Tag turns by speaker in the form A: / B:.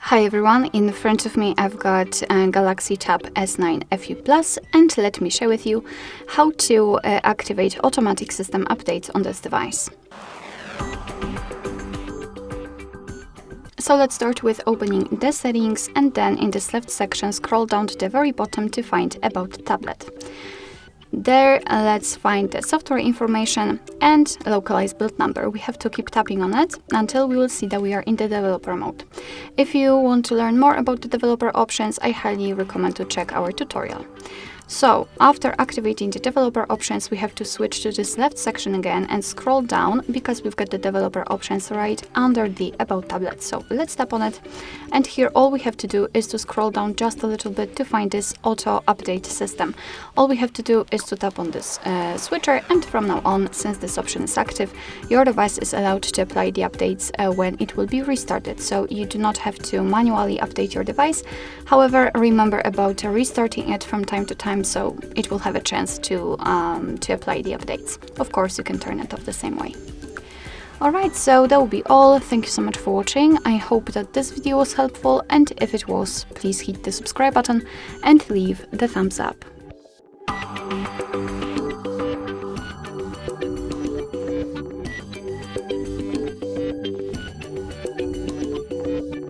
A: Hi everyone, in front of me I've got Galaxy Tab S9 FE Plus, and let me share with you how to activate automatic system updates on this device. So let's start with opening the settings, and then in this left section scroll down to the very bottom to find About Tablet. There, let's find the software information and localized build number. We have to keep tapping on it until we will see that we are in the developer mode. If you want to learn more about the developer options, I highly recommend to check our tutorial. So, after activating the developer options, we have to switch to this left section again and scroll down, because we've got the developer options right under the About Tablet. So let's tap on it, and here all we have to do is to scroll down just a little bit to find this auto update system. All we have to do is to tap on this switcher, and from now on, since this option is active, your device is allowed to apply the updates when it will be restarted. So you do not have to manually update your device. However, remember about restarting it from time to time, so it will have a chance to apply the updates. Of course, you can turn it off the same way. Alright, so that will be all. Thank you so much for watching. I hope that this video was helpful, and if it was, please hit the subscribe button and leave the thumbs up.